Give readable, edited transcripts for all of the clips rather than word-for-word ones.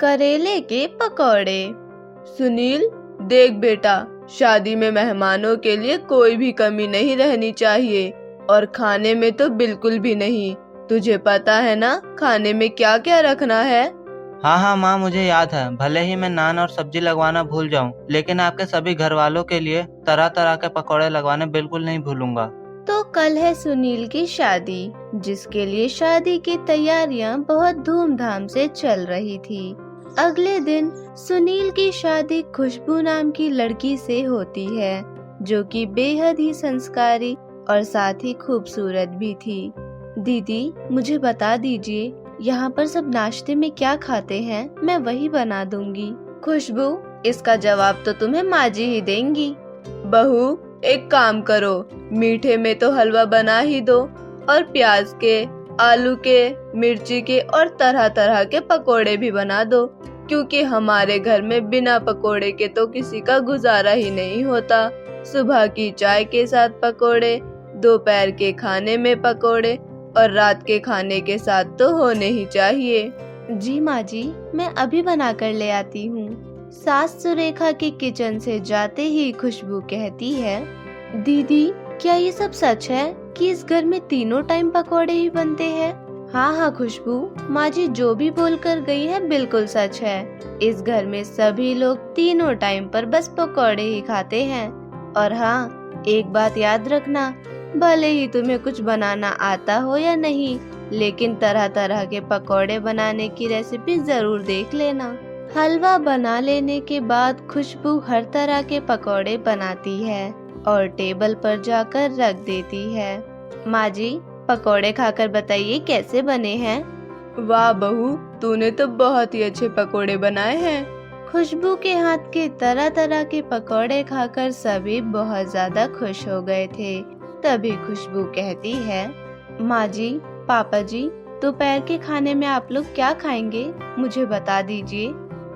करेले के पकौड़े। सुनील, देख बेटा, शादी में मेहमानों के लिए कोई भी कमी नहीं रहनी चाहिए और खाने में तो बिल्कुल भी नहीं। तुझे पता है ना खाने में क्या क्या रखना है? हाँ हाँ माँ, मुझे याद है। भले ही मैं नान और सब्जी लगवाना भूल जाऊँ, लेकिन आपके सभी घर वालों के लिए तरह तरह के पकौड़े लगवाने बिल्कुल नहीं भूलूंगा। तो कल है सुनील की शादी, जिसके लिए शादी की तैयारियां बहुत धूमधाम से चल रही थी। अगले दिन सुनील की शादी खुशबू नाम की लड़की से होती है, जो कि बेहद ही संस्कारी और साथ ही खूबसूरत भी थी। दीदी, मुझे बता दीजिए यहाँ पर सब नाश्ते में क्या खाते हैं, मैं वही बना दूंगी। खुशबू, इसका जवाब तो तुम्हें माँ जी ही देंगी। बहू, एक काम करो, मीठे में तो हलवा बना ही दो और प्याज के, आलू के, मिर्ची के और तरह तरह के पकोड़े भी बना दो, क्योंकि हमारे घर में बिना पकोड़े के तो किसी का गुजारा ही नहीं होता। सुबह की चाय के साथ पकोड़े, दोपहर के खाने में पकोड़े और रात के खाने के साथ तो होने ही चाहिए। जी माँ जी, मैं अभी बना कर ले आती हूँ। सास सुरेखा के किचन से जाते ही खुशबू कहती है, दीदी, क्या ये सब सच है कि इस घर में तीनों टाइम पकोड़े ही बनते हैं? हाँ हाँ खुशबू, माँ जी जो भी बोल कर गई है बिल्कुल सच है। इस घर में सभी लोग तीनों टाइम पर बस पकोड़े ही खाते हैं। और हाँ, एक बात याद रखना, भले ही तुम्हें कुछ बनाना आता हो या नहीं, लेकिन तरह तरह के पकोड़े बनाने की रेसिपी जरूर देख लेना। हलवा बना लेने के बाद खुशबू हर तरह के पकोड़े बनाती है और टेबल पर जाकर रख देती है। माँ जी, पकोड़े खाकर बताइए कैसे बने हैं। वाह बहू, तूने तो बहुत ही अच्छे पकोड़े बनाए हैं। खुशबू के हाथ के तरह तरह के पकोड़े खाकर सभी बहुत ज्यादा खुश हो गए थे। तभी खुशबू कहती है, माँ जी, पापा जी, दोपहर के खाने में आप लोग क्या खाएंगे, मुझे बता दीजिए।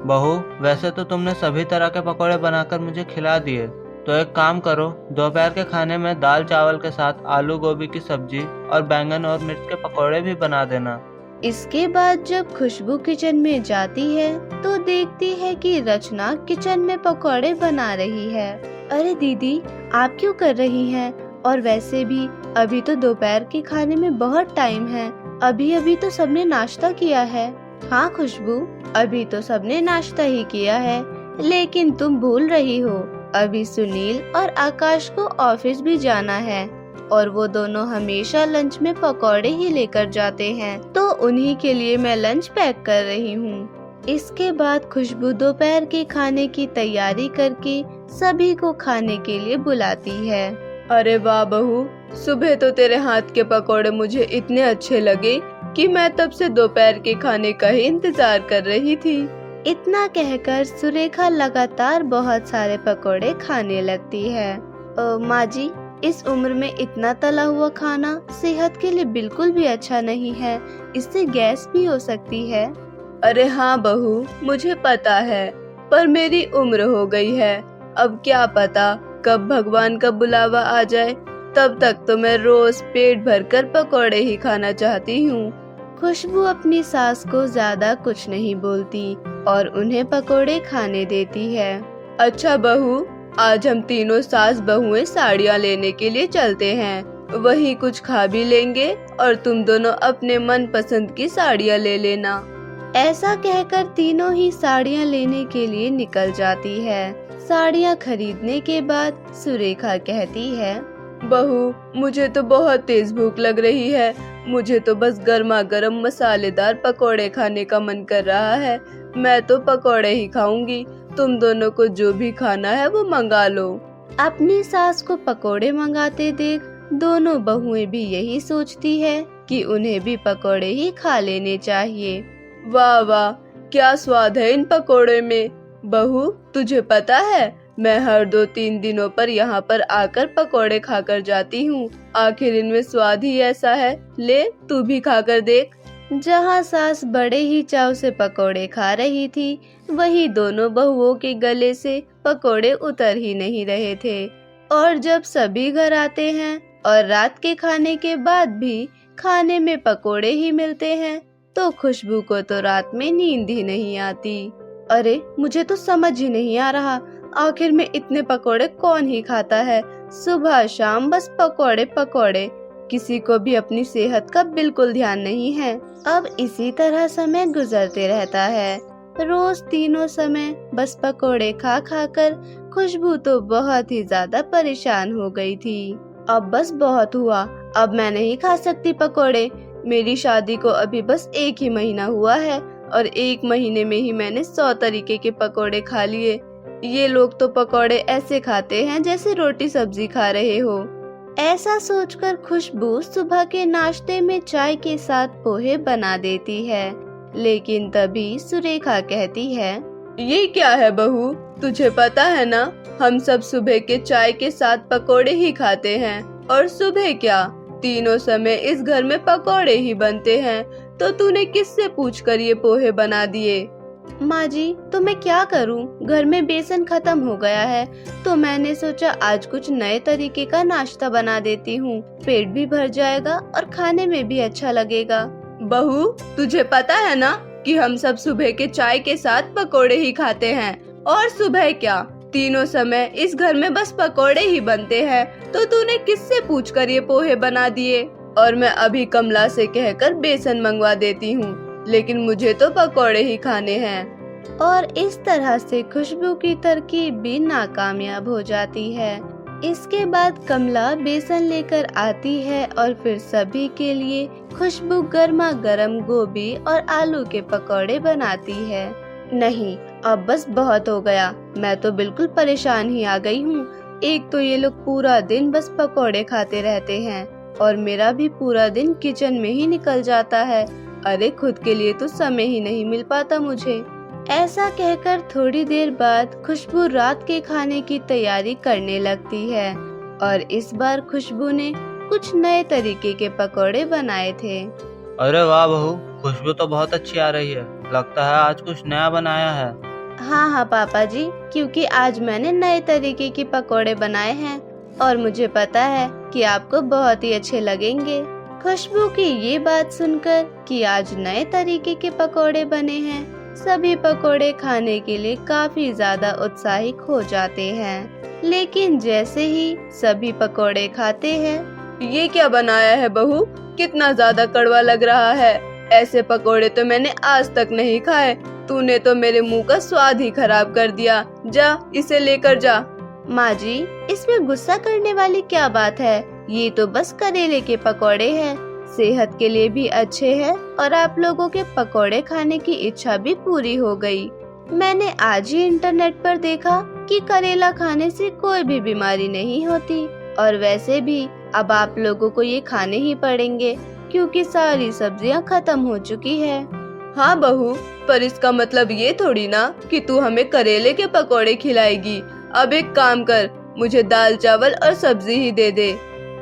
बहू, वैसे तो तुमने सभी तरह के पकौड़े बनाकर मुझे खिला दिए, तो एक काम करो, दोपहर के खाने में दाल चावल के साथ आलू गोभी की सब्जी और बैंगन और मिर्च के पकौड़े भी बना देना। इसके बाद जब खुशबू किचन में जाती है तो देखती है कि रचना किचन में पकौड़े बना रही है। अरे दीदी, आप क्यों कर रही हैं? और वैसे भी अभी तो दोपहर के खाने में बहुत टाइम है, अभी अभी तो सबने नाश्ता किया है। हाँ खुशबू, अभी तो सबने नाश्ता ही किया है, लेकिन तुम भूल रही हो, अभी सुनील और आकाश को ऑफिस भी जाना है और वो दोनों हमेशा लंच में पकौड़े ही लेकर जाते हैं, तो उन्हीं के लिए मैं लंच पैक कर रही हूँ। इसके बाद खुशबू दोपहर के खाने की तैयारी करके सभी को खाने के लिए बुलाती है। अरे वाह बहू, सुबह तो तेरे हाथ के पकोड़े मुझे इतने अच्छे लगे कि मैं तब से दोपहर के खाने का ही इंतजार कर रही थी। इतना कहकर सुरेखा लगातार बहुत सारे पकोड़े खाने लगती है। माँ जी, इस उम्र में इतना तला हुआ खाना सेहत के लिए बिल्कुल भी अच्छा नहीं है, इससे गैस भी हो सकती है। अरे हाँ बहू, मुझे पता है, पर मेरी उम्र हो गई है, अब क्या पता कब भगवान का बुलावा आ जाए, तब तक तो मैं रोज पेट भरकर पकोड़े ही खाना चाहती हूँ। खुशबू अपनी सास को ज्यादा कुछ नहीं बोलती और उन्हें पकोड़े खाने देती है। अच्छा बहू, आज हम तीनों सास बहुएं साड़ियाँ लेने के लिए चलते हैं, वही कुछ खा भी लेंगे और तुम दोनों अपने मन पसंद की साड़ियाँ ले लेना। ऐसा कहकर तीनों ही साड़ियाँ लेने के लिए निकल जाती है। साड़ियाँ खरीदने के बाद सुरेखा कहती है, बहू, मुझे तो बहुत तेज भूख लग रही है, मुझे तो बस गर्मा गर्म मसालेदार पकोड़े खाने का मन कर रहा है। मैं तो पकोड़े ही खाऊंगी, तुम दोनों को जो भी खाना है वो मंगा लो। अपनी सास को पकोड़े मंगाते देख दोनों बहुएं भी यही सोचती है कि उन्हें भी पकोड़े ही खा लेने चाहिए। वाह वाह, क्या स्वाद है इन पकोड़े में। बहू, तुझे पता है, मैं हर 2-3 दिनों पर यहाँ पर आकर पकोड़े खाकर जाती हूँ, आखिर इनमें स्वाद ही ऐसा है, ले तू भी खाकर देख। जहाँ सास बड़े ही चाव से पकोड़े खा रही थी, वही दोनों बहुओं के गले से पकोड़े उतर ही नहीं रहे थे। और जब सभी घर आते हैं और रात के खाने के बाद भी खाने में पकोड़े ही मिलते हैं, तो खुशबू को तो रात में नींद ही नहीं आती। अरे मुझे तो समझ ही नहीं आ रहा, आखिर में इतने पकोड़े कौन ही खाता है। सुबह शाम बस पकोड़े पकोड़े, किसी को भी अपनी सेहत का बिल्कुल ध्यान नहीं है। अब इसी तरह समय गुजरते रहता है। रोज तीनों समय बस पकोड़े खा खा कर खुशबू तो बहुत ही ज्यादा परेशान हो गई थी। अब बस बहुत हुआ, अब मैं नहीं खा सकती पकोड़े। मेरी शादी को अभी बस 1 ही महीना हुआ है और 1 महीने में ही मैंने 100 तरीके के पकोड़े खा लिए। ये लोग तो पकोड़े ऐसे खाते हैं जैसे रोटी सब्जी खा रहे हो। ऐसा सोचकर खुशबू सुबह के नाश्ते में चाय के साथ पोहे बना देती है, लेकिन तभी सुरेखा कहती है, ये क्या है बहू, तुझे पता है ना हम सब सुबह के चाय के साथ पकोड़े ही खाते हैं। और सुबह क्या, तीनों समय इस घर में पकोड़े ही बनते हैं। तो तूने किससे पूछकर ये पोहे बना दिए? माँ जी तो मैं क्या करूँ, घर में बेसन खत्म हो गया है, तो मैंने सोचा आज कुछ नए तरीके का नाश्ता बना देती हूँ। पेट भी भर जाएगा और खाने में भी अच्छा लगेगा। बहू तुझे पता है ना कि हम सब सुबह के चाय के साथ पकोड़े ही खाते हैं। और सुबह क्या, तीनों समय इस घर में बस पकोड़े ही बनते हैं। तो तूने किससे पूछकर ये पोहे बना दिए? और मैं अभी कमला से कहकर बेसन मंगवा देती हूँ, लेकिन मुझे तो पकोड़े ही खाने हैं। और इस तरह से खुशबू की तरकीब भी नाकामयाब हो जाती है। इसके बाद कमला बेसन लेकर आती है और फिर सभी के लिए खुशबू गर्मा गर्म गोभी और आलू के पकौड़े बनाती है। नहीं, अब बस बहुत हो गया, मैं तो बिल्कुल परेशान ही आ गई हूँ। एक तो ये लोग पूरा दिन बस पकौड़े खाते रहते हैं और मेरा भी पूरा दिन किचन में ही निकल जाता है। अरे खुद के लिए तो समय ही नहीं मिल पाता मुझे। ऐसा कहकर थोड़ी देर बाद खुशबू रात के खाने की तैयारी करने लगती है और इस बार खुशबू ने कुछ नए तरीके के पकोड़े बनाए थे। अरे वाह बहू, खुशबू तो बहुत अच्छी आ रही है, लगता है आज कुछ नया बनाया है। हाँ हाँ पापा जी, क्योंकि आज मैंने नए तरीके के पकोड़े बनाए हैं और मुझे पता है कि आपको बहुत ही अच्छे लगेंगे। खुशबू की ये बात सुनकर कि आज नए तरीके के पकोड़े बने हैं, सभी पकोड़े खाने के लिए काफी ज्यादा उत्साहित हो जाते हैं। लेकिन जैसे ही सभी पकोड़े खाते हैं, ये क्या बनाया है बहू, कितना ज्यादा कड़वा लग रहा है। ऐसे पकोड़े तो मैंने आज तक नहीं खाए। तूने तो मेरे मुंह का स्वाद ही खराब कर दिया। जा इसे लेकर जा। माँ जी इसमें गुस्सा करने वाली क्या बात है, ये तो बस करेले के पकोड़े हैं, सेहत के लिए भी अच्छे हैं और आप लोगों के पकोड़े खाने की इच्छा भी पूरी हो गई। मैंने आज ही इंटरनेट पर देखा कि करेला खाने से कोई भी बीमारी नहीं होती और वैसे भी अब आप लोगों को ये खाने ही पड़ेंगे क्योंकि सारी सब्जियां खत्म हो चुकी है। हाँ बहू, पर इसका मतलब ये थोड़ी ना कि तू हमें करेले के पकोड़े खिलाएगी। अब एक काम कर, मुझे दाल चावल और सब्जी ही दे दे।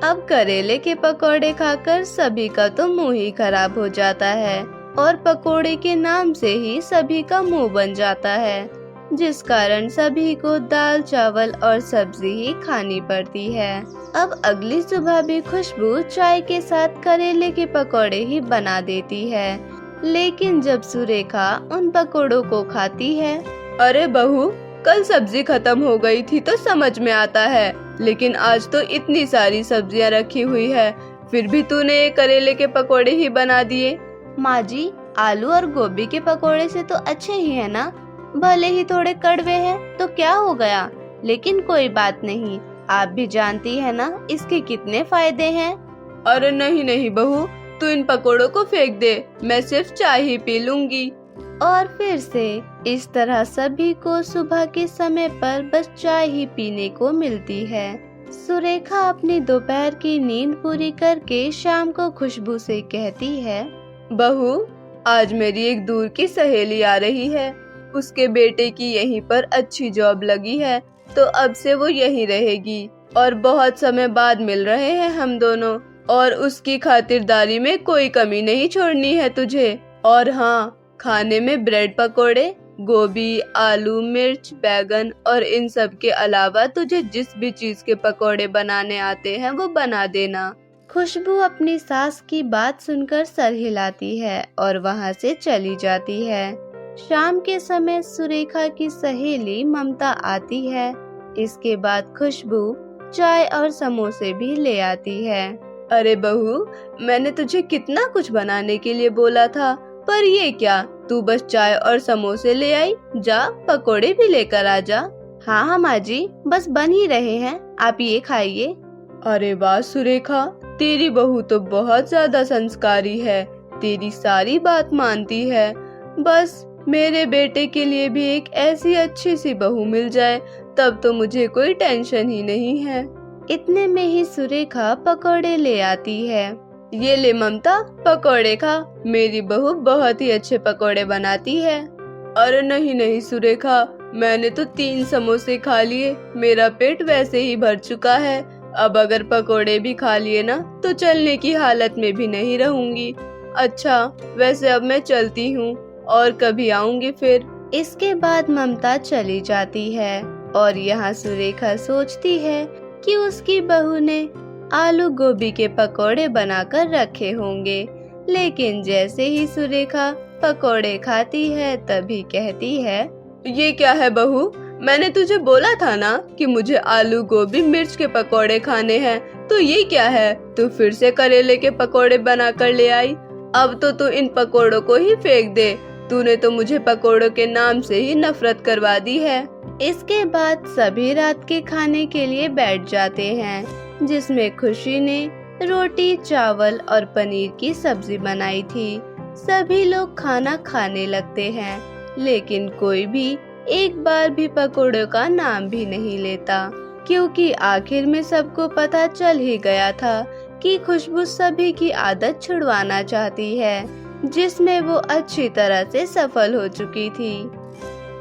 अब करेले के पकोड़े खाकर सभी का तो मुंह ही खराब हो जाता है और पकोड़े के नाम से ही सभी का मुंह बन जाता है, जिस कारण सभी को दाल चावल और सब्जी ही खानी पड़ती है। अब अगली सुबह भी खुशबू चाय के साथ करेले के पकोड़े ही बना देती है, लेकिन जब सुरेखा उन पकोड़ों को खाती है, अरे बहू, कल सब्जी खत्म हो गई थी तो समझ में आता है, लेकिन आज तो इतनी सारी सब्जियां रखी हुई है, फिर भी तूने ये करेले के पकोड़े ही बना दिए। माँ जी आलू और गोभी के पकोड़े से तो अच्छे ही है ना, भले ही थोड़े कड़वे हैं तो क्या हो गया, लेकिन कोई बात नहीं, आप भी जानती है ना इसके कितने फायदे हैं। अरे नहीं नहीं बहू, तू इन पकोड़ों को फेंक दे, मैं सिर्फ चाय ही पी लूंगी। और फिर से इस तरह सभी को सुबह के समय पर बस चाय ही पीने को मिलती है। सुरेखा अपनी दोपहर की नींद पूरी करके शाम को खुशबू से कहती है, बहू आज मेरी एक दूर की सहेली आ रही है, उसके बेटे की यहीं पर अच्छी जॉब लगी है, तो अब से वो यहीं रहेगी और बहुत समय बाद मिल रहे हैं हम दोनों, और उसकी खातिरदारी में कोई कमी नहीं छोड़नी है तुझे। और हाँ, खाने में ब्रेड पकोड़े, गोभी, आलू, मिर्च, बैगन और इन सब के अलावा तुझे जिस भी चीज के पकोड़े बनाने आते हैं वो बना देना। खुशबू अपनी सास की बात सुनकर सर हिलाती है और वहाँ से चली जाती है। शाम के समय सुरेखा की सहेली ममता आती है। इसके बाद खुशबू चाय और समोसे भी ले आती है। अरे बहू, मैंने तुझे कितना कुछ बनाने के लिए बोला था, पर ये क्या, तू बस चाय और समोसे ले आई? जा पकोड़े भी लेकर आ जा। हाँ माँ जी, बस बन ही रहे हैं, आप ये खाइए। अरे वाह सुरेखा, तेरी बहू तो बहुत ज्यादा संस्कारी है, तेरी सारी बात मानती है। बस मेरे बेटे के लिए भी एक ऐसी अच्छी सी बहू मिल जाए, तब तो मुझे कोई टेंशन ही नहीं है। इतने में ही सुरेखा पकोड़े ले आती है। ये ले ममता, पकोड़े खा, मेरी बहू बहुत ही अच्छे पकोड़े बनाती है। अरे नहीं नहीं सुरेखा, मैंने तो 3 समोसे खा लिए, मेरा पेट वैसे ही भर चुका है। अब अगर पकोड़े भी खा लिए ना तो चलने की हालत में भी नहीं रहूंगी। अच्छा, वैसे अब मैं चलती हूँ और कभी आऊंगी फिर। इसके बाद ममता चली जाती है और यहाँ सुरेखा सोचती है कि उसकी बहू ने आलू गोभी के पकोड़े बनाकर रखे होंगे। लेकिन जैसे ही सुरेखा पकोड़े खाती है तभी कहती है, ये क्या है बहू, मैंने तुझे बोला था ना कि मुझे आलू गोभी मिर्च के पकोड़े खाने हैं, तो ये क्या है, तू फिर से करेले के पकोड़े बना कर ले आई। अब तो तू इन पकोड़ों को ही फेंक दे, तूने तो मुझे पकोड़ों के नाम से ही नफरत करवा दी है। इसके बाद सभी रात के खाने के लिए बैठ जाते हैं, जिसमें खुशी ने रोटी, चावल और पनीर की सब्जी बनाई थी। सभी लोग खाना खाने लगते हैं, लेकिन कोई भी एक बार भी पकोड़ों का नाम भी नहीं लेता, क्योंकि आखिर में सबको पता चल ही गया था कि खुशबू सभी की आदत छुड़वाना चाहती है, जिसमें वो अच्छी तरह से सफल हो चुकी थी।